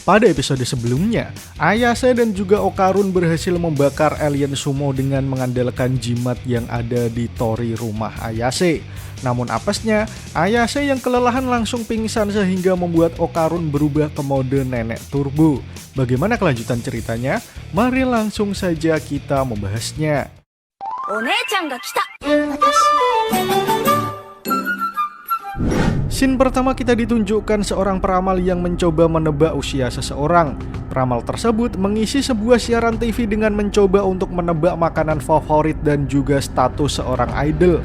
Pada episode sebelumnya, Ayase dan juga Okarun berhasil membakar alien sumo dengan mengandalkan jimat yang ada di tori rumah Ayase. Namun apesnya, Ayase yang kelelahan langsung pingsan sehingga membuat Okarun berubah ke mode nenek turbo. Bagaimana kelanjutan ceritanya? Mari langsung saja kita membahasnya. Scene pertama kita ditunjukkan seorang peramal yang mencoba menebak usia seseorang. Peramal tersebut mengisi sebuah siaran TV dengan mencoba untuk menebak makanan favorit dan juga status seorang idol.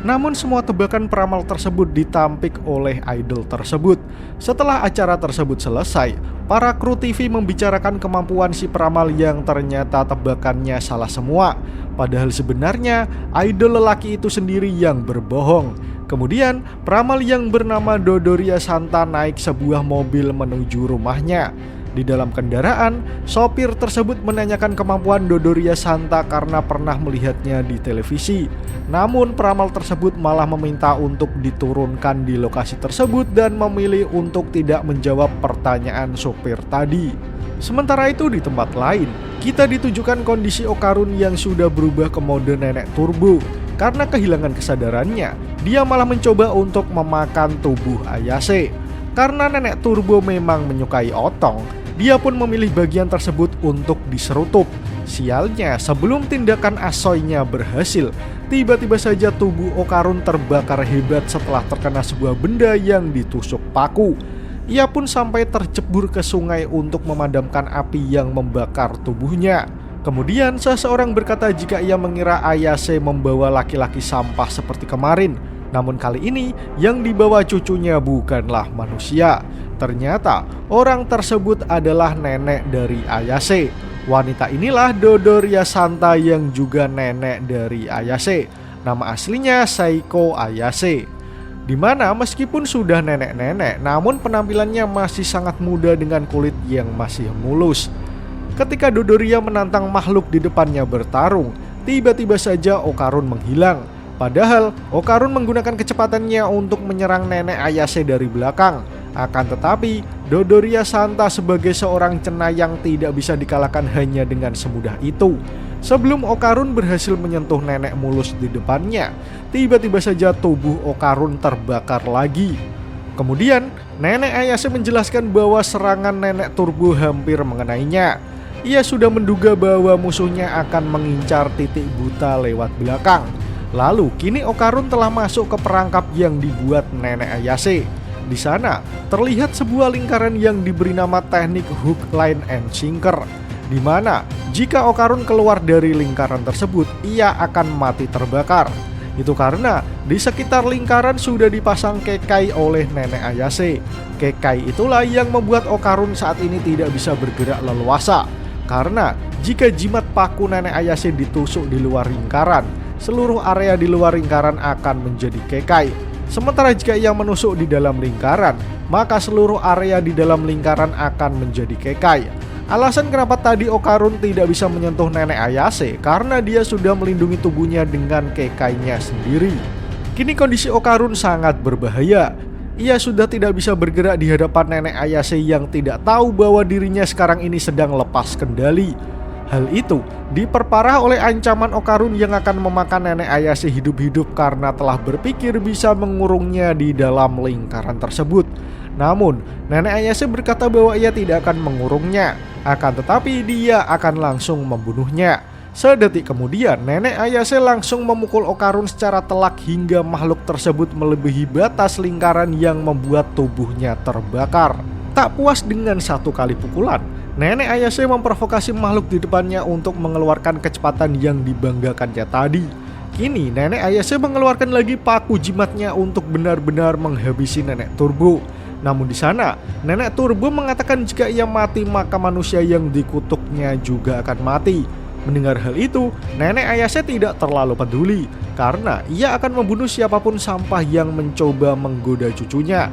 Namun semua tebakan peramal tersebut ditampik oleh idol tersebut. Setelah acara tersebut selesai, para kru TV membicarakan kemampuan si peramal yang ternyata tebakannya salah semua. Padahal sebenarnya idol lelaki itu sendiri yang berbohong. Kemudian peramal yang bernama Dodoria Santa naik sebuah mobil menuju rumahnya. Di dalam kendaraan, sopir tersebut menanyakan kemampuan Dodoria Santa karena pernah melihatnya di televisi. Namun peramal tersebut malah meminta untuk diturunkan di lokasi tersebut dan memilih untuk tidak menjawab pertanyaan sopir tadi. Sementara itu di tempat lain, kita ditujukan kondisi Okarun yang sudah berubah ke mode nenek turbo. Karena kehilangan kesadarannya, dia malah mencoba untuk memakan tubuh Ayase. Karena nenek turbo memang menyukai otong, dia pun memilih bagian tersebut untuk diserutup. Sialnya, sebelum tindakan asoynya berhasil, tiba-tiba saja tubuh Okarun terbakar hebat setelah terkena sebuah benda yang ditusuk paku. Ia pun sampai tercebur ke sungai untuk memadamkan api yang membakar tubuhnya. Kemudian seseorang berkata jika ia mengira Ayase membawa laki-laki sampah seperti kemarin. Namun kali ini yang dibawa cucunya bukanlah manusia. Ternyata orang tersebut adalah nenek dari Ayase. Wanita inilah Dodoria Santa yang juga nenek dari Ayase. Nama aslinya Seiko Ayase. Dimana meskipun sudah nenek-nenek, namun penampilannya masih sangat muda dengan kulit yang masih mulus. Ketika Dodoria menantang makhluk di depannya bertarung, tiba-tiba saja Okarun menghilang. Padahal Okarun menggunakan kecepatannya untuk menyerang nenek Ayase dari belakang. Akan tetapi Dodoria Santa sebagai seorang cenayang tidak bisa dikalahkan hanya dengan semudah itu. Sebelum Okarun berhasil menyentuh nenek mulus di depannya, tiba-tiba saja tubuh Okarun terbakar lagi. Kemudian nenek Ayase menjelaskan bahwa serangan nenek turbo hampir mengenainya. Ia sudah menduga bahwa musuhnya akan mengincar titik buta lewat belakang. Lalu kini Okarun telah masuk ke perangkap yang dibuat nenek Ayase. Di sana terlihat sebuah lingkaran yang diberi nama teknik hook, line, and sinker, di mana jika Okarun keluar dari lingkaran tersebut, ia akan mati terbakar. Itu karena di sekitar lingkaran sudah dipasang kekai oleh nenek Ayase. Kekai itulah yang membuat Okarun saat ini tidak bisa bergerak leluasa. Karena jika jimat paku nenek Ayase ditusuk di luar lingkaran, seluruh area di luar lingkaran akan menjadi kekai. Sementara jika ia menusuk di dalam lingkaran, maka seluruh area di dalam lingkaran akan menjadi kekai. Alasan kenapa tadi Okarun tidak bisa menyentuh nenek Ayase karena dia sudah melindungi tubuhnya dengan kekainya sendiri. Kini kondisi Okarun sangat berbahaya. Ia sudah tidak bisa bergerak di hadapan nenek Ayase yang tidak tahu bahwa dirinya sekarang ini sedang lepas kendali. Hal itu diperparah oleh ancaman Okarun yang akan memakan nenek Ayase hidup-hidup karena telah berpikir bisa mengurungnya di dalam lingkaran tersebut. Namun, nenek Ayase berkata bahwa ia tidak akan mengurungnya, akan tetapi dia akan langsung membunuhnya. Sedetik kemudian, nenek Ayase langsung memukul Okarun secara telak hingga makhluk tersebut melebihi batas lingkaran yang membuat tubuhnya terbakar. Tak puas dengan satu kali pukulan, nenek Ayase memprovokasi makhluk di depannya untuk mengeluarkan kecepatan yang dibanggakannya tadi. Kini nenek Ayase mengeluarkan lagi paku jimatnya untuk benar-benar menghabisi nenek turbo. Namun di sana, nenek turbo mengatakan jika ia mati maka manusia yang dikutuknya juga akan mati. Mendengar hal itu, nenek Ayase tidak terlalu peduli karena ia akan membunuh siapapun sampah yang mencoba menggoda cucunya.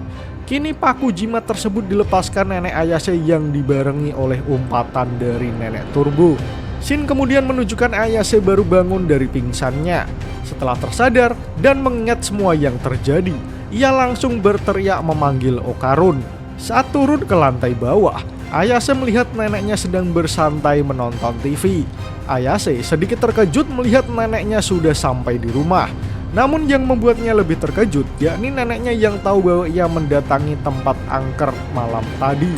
Kini paku jimat tersebut dilepaskan nenek Ayase yang dibarengi oleh umpatan dari nenek turbo. Shin kemudian menunjukkan Ayase baru bangun dari pingsannya. Setelah tersadar dan mengingat semua yang terjadi, ia langsung berteriak memanggil Okarun. Saat turun ke lantai bawah, Ayase melihat neneknya sedang bersantai menonton TV. Ayase sedikit terkejut melihat neneknya sudah sampai di rumah. Namun yang membuatnya lebih terkejut, yakni neneknya yang tahu bahwa ia mendatangi tempat angker malam tadi.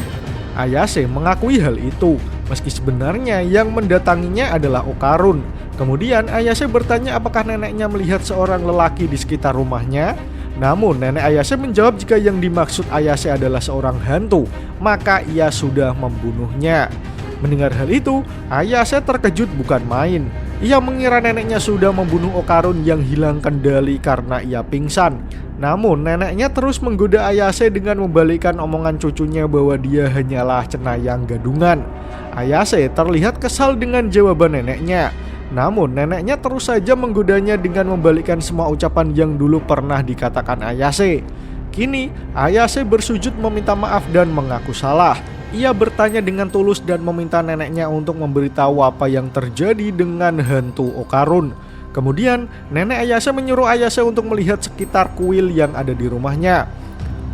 Ayase mengakui hal itu, meski sebenarnya yang mendatanginya adalah Okarun. Kemudian Ayase bertanya apakah neneknya melihat seorang lelaki di sekitar rumahnya. Namun nenek Ayase menjawab jika yang dimaksud Ayase adalah seorang hantu, maka ia sudah membunuhnya. Mendengar hal itu, Ayase terkejut bukan main. Ia mengira neneknya sudah membunuh Okarun yang hilang kendali karena ia pingsan. Namun neneknya terus menggoda Ayase dengan membalikkan omongan cucunya bahwa dia hanyalah cenayang gadungan. Ayase terlihat kesal dengan jawaban neneknya. Namun neneknya terus saja menggodanya dengan membalikkan semua ucapan yang dulu pernah dikatakan Ayase. Kini Ayase bersujud meminta maaf dan mengaku salah. Ia bertanya dengan tulus dan meminta neneknya untuk memberitahu apa yang terjadi dengan hantu Okarun. Kemudian nenek Ayase menyuruh Ayase untuk melihat sekitar kuil yang ada di rumahnya.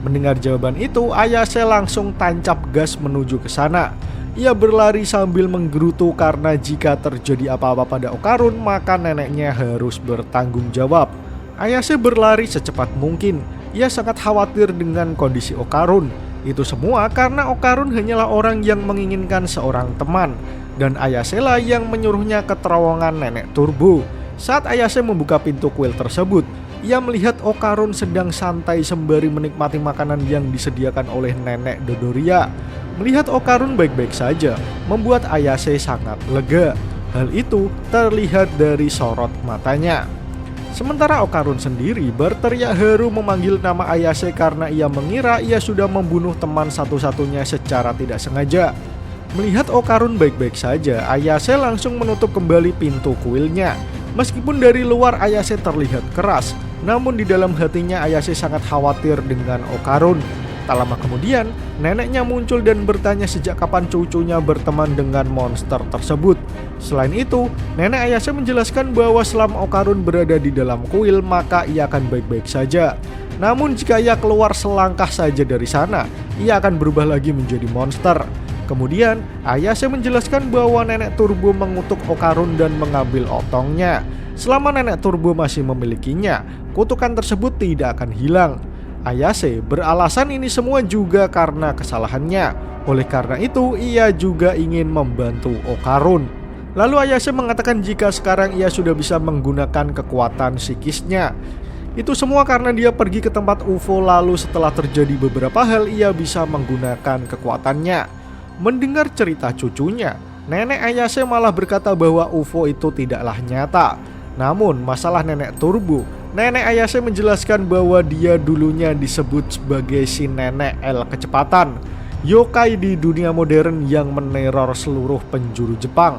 Mendengar jawaban itu, Ayase langsung tancap gas menuju ke sana. Ia berlari sambil menggerutu karena jika terjadi apa-apa pada Okarun maka neneknya harus bertanggung jawab. Ayase berlari secepat mungkin. Ia sangat khawatir dengan kondisi Okarun. Itu semua karena Okarun hanyalah orang yang menginginkan seorang teman. Dan Ayase lah yang menyuruhnya ke terowongan Nenek Turbo. Saat Ayase membuka pintu kuil tersebut, ia melihat Okarun sedang santai sembari menikmati makanan yang disediakan oleh Nenek Dodoria. Melihat Okarun baik-baik saja membuat Ayase sangat lega. Hal itu terlihat dari sorot matanya. Sementara Okarun sendiri berteriak haru memanggil nama Ayase karena ia mengira ia sudah membunuh teman satu-satunya secara tidak sengaja. Melihat Okarun baik-baik saja, Ayase langsung menutup kembali pintu kuilnya. Meskipun dari luar Ayase terlihat keras, namun di dalam hatinya Ayase sangat khawatir dengan Okarun. Tak lama kemudian, neneknya muncul dan bertanya sejak kapan cucunya berteman dengan monster tersebut. Selain itu, nenek Ayase menjelaskan bahwa selama Okarun berada di dalam kuil, maka ia akan baik-baik saja. Namun jika ia keluar selangkah saja dari sana, ia akan berubah lagi menjadi monster. Kemudian, Ayase menjelaskan bahwa Nenek Turbo mengutuk Okarun dan mengambil otongnya. Selama Nenek Turbo masih memilikinya, kutukan tersebut tidak akan hilang. Ayase beralasan ini semua juga karena kesalahannya. Oleh karena itu, ia juga ingin membantu Okarun. Lalu Ayase mengatakan jika sekarang ia sudah bisa menggunakan kekuatan psikisnya. Itu semua karena dia pergi ke tempat UFO, lalu setelah terjadi beberapa hal ia bisa menggunakan kekuatannya. Mendengar cerita cucunya, nenek Ayase malah berkata bahwa UFO itu tidaklah nyata. Namun masalah Nenek Turbo, nenek Ayase menjelaskan bahwa dia dulunya disebut sebagai si nenek El Kecepatan, yokai di dunia modern yang meneror seluruh penjuru Jepang.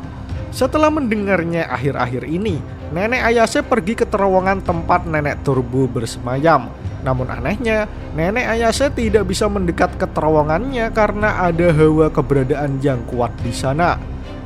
Setelah mendengarnya akhir-akhir ini, nenek Ayase pergi ke terowongan tempat Nenek Turbo bersemayam. Namun anehnya, nenek Ayase tidak bisa mendekat ke terowongannya karena ada hawa keberadaan yang kuat di sana.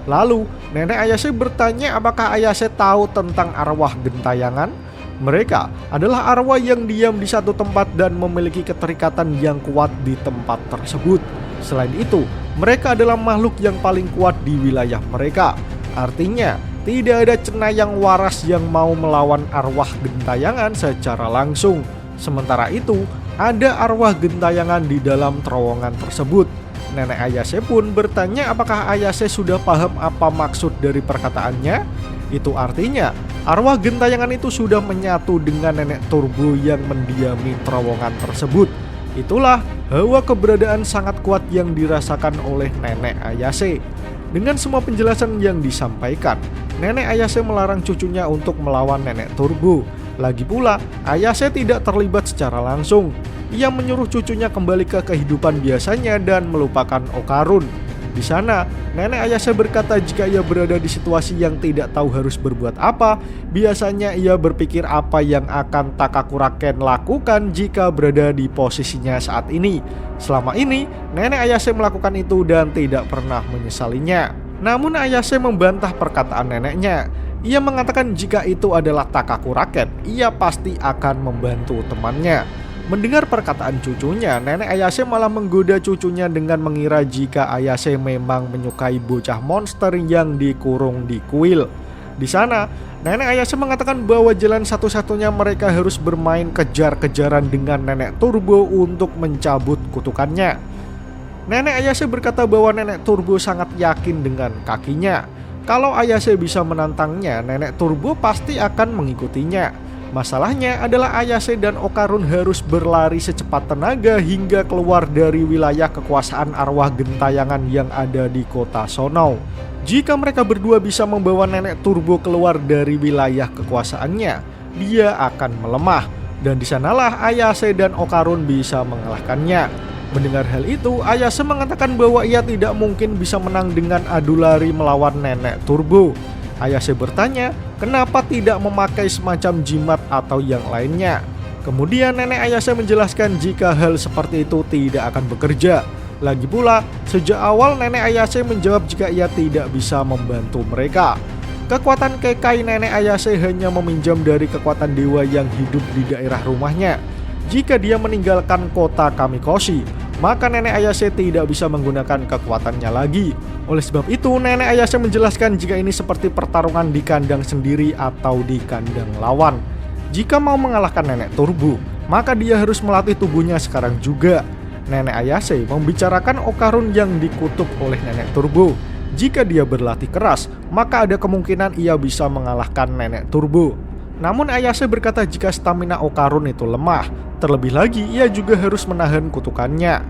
Lalu, nenek Ayase bertanya apakah Ayase tahu tentang arwah gentayangan. Mereka adalah arwah yang diam di satu tempat dan memiliki keterikatan yang kuat di tempat tersebut. Selain itu, mereka adalah makhluk yang paling kuat di wilayah mereka. Artinya, tidak ada cenayang waras yang mau melawan arwah gentayangan secara langsung. Sementara itu, ada arwah gentayangan di dalam terowongan tersebut. Nenek Ayase pun bertanya apakah Ayase sudah paham apa maksud dari perkataannya. Itu artinya arwah gentayangan itu sudah menyatu dengan Nenek Turbo yang mendiami terowongan tersebut. Itulah hawa keberadaan sangat kuat yang dirasakan oleh nenek Ayase. Dengan semua penjelasan yang disampaikan, nenek Ayase melarang cucunya untuk melawan Nenek Turbo. Lagi pula, Ayase tidak terlibat secara langsung. Ia menyuruh cucunya kembali ke kehidupan biasanya dan melupakan Okarun. Di sana, nenek Ayase berkata jika ia berada di situasi yang tidak tahu harus berbuat apa, biasanya ia berpikir apa yang akan Takakuraken lakukan jika berada di posisinya saat ini. Selama ini, nenek Ayase melakukan itu dan tidak pernah menyesalinya. Namun Ayase membantah perkataan neneknya. Ia mengatakan jika itu adalah Takakuraken, ia pasti akan membantu temannya. Mendengar perkataan cucunya, nenek Ayase malah menggoda cucunya dengan mengira jika Ayase memang menyukai bocah monster yang dikurung di kuil. Di sana, nenek Ayase mengatakan bahwa jalan satu-satunya mereka harus bermain kejar-kejaran dengan nenek Turbo untuk mencabut kutukannya. Nenek Ayase berkata bahwa nenek Turbo sangat yakin dengan kakinya. Kalau Ayase bisa menantangnya, nenek Turbo pasti akan mengikutinya. Masalahnya adalah Ayase dan Okarun harus berlari secepat tenaga hingga keluar dari wilayah kekuasaan arwah gentayangan yang ada di kota Sonou. Jika mereka berdua bisa membawa nenek Turbo keluar dari wilayah kekuasaannya, dia akan melemah. Dan disanalah Ayase dan Okarun bisa mengalahkannya. Mendengar hal itu, Ayase mengatakan bahwa ia tidak mungkin bisa menang dengan adu lari melawan nenek Turbo. Ayase bertanya, kenapa tidak memakai semacam jimat atau yang lainnya. Kemudian nenek Ayase menjelaskan jika hal seperti itu tidak akan bekerja. Lagi pula, sejak awal nenek Ayase menjawab jika ia tidak bisa membantu mereka. Kekuatan Kekai nenek Ayase hanya meminjam dari kekuatan dewa yang hidup di daerah rumahnya. Jika dia meninggalkan kota Kamikoshi, maka nenek Ayase tidak bisa menggunakan kekuatannya lagi. Oleh sebab itu, nenek Ayase menjelaskan jika ini seperti pertarungan di kandang sendiri atau di kandang lawan. Jika mau mengalahkan nenek Turbo, maka dia harus melatih tubuhnya sekarang juga. Nenek Ayase membicarakan Okarun yang dikutuk oleh nenek Turbo. Jika dia berlatih keras, maka ada kemungkinan ia bisa mengalahkan nenek Turbo. Namun Ayase berkata jika stamina Okarun itu lemah, terlebih lagi ia juga harus menahan kutukannya.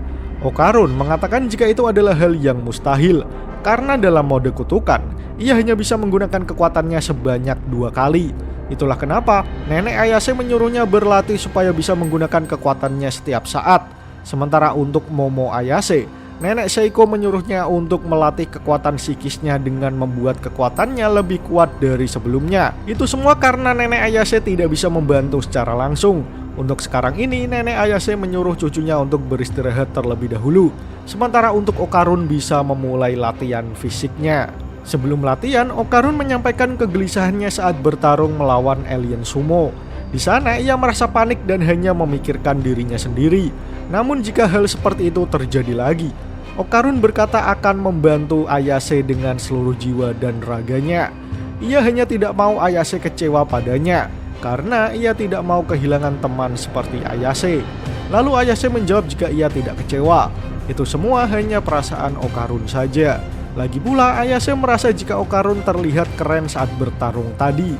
Okarun mengatakan jika itu adalah hal yang mustahil, karena dalam mode kutukan, ia hanya bisa menggunakan kekuatannya sebanyak 2 kali. Itulah kenapa nenek Ayase menyuruhnya berlatih supaya bisa menggunakan kekuatannya setiap saat. Sementara untuk Momo Ayase, nenek Seiko menyuruhnya untuk melatih kekuatan psikisnya dengan membuat kekuatannya lebih kuat dari sebelumnya. Itu semua karena nenek Ayase tidak bisa membantu secara langsung. Untuk sekarang ini, nenek Ayase menyuruh cucunya untuk beristirahat terlebih dahulu. Sementara untuk Okarun bisa memulai latihan fisiknya. Sebelum latihan, Okarun menyampaikan kegelisahannya saat bertarung melawan alien sumo. Di sana ia merasa panik dan hanya memikirkan dirinya sendiri. Namun jika hal seperti itu terjadi lagi, Okarun berkata akan membantu Ayase dengan seluruh jiwa dan raganya. Ia hanya tidak mau Ayase kecewa padanya, karena ia tidak mau kehilangan teman seperti Ayase. Lalu Ayase menjawab jika ia tidak kecewa. Itu semua hanya perasaan Okarun saja. Lagi pula Ayase merasa jika Okarun terlihat keren saat bertarung tadi,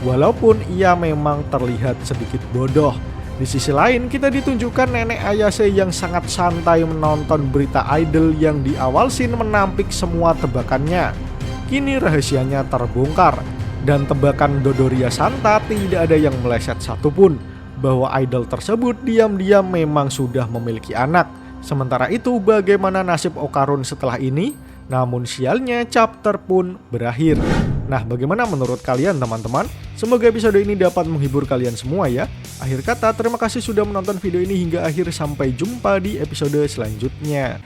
walaupun ia memang terlihat sedikit bodoh. Di sisi lain, kita ditunjukkan nenek Ayase yang sangat santai menonton berita idol yang di awal scene menampik semua tebakannya. Kini rahasianya terbongkar, dan tebakan Dodoria Santa tidak ada yang meleset satupun, bahwa idol tersebut diam-diam memang sudah memiliki anak. Sementara itu, bagaimana nasib Okarun setelah ini? Namun sialnya, chapter pun berakhir. Nah, bagaimana menurut kalian teman-teman? Semoga episode ini dapat menghibur kalian semua ya. Akhir kata, terima kasih sudah menonton video ini hingga akhir. Sampai jumpa di episode selanjutnya.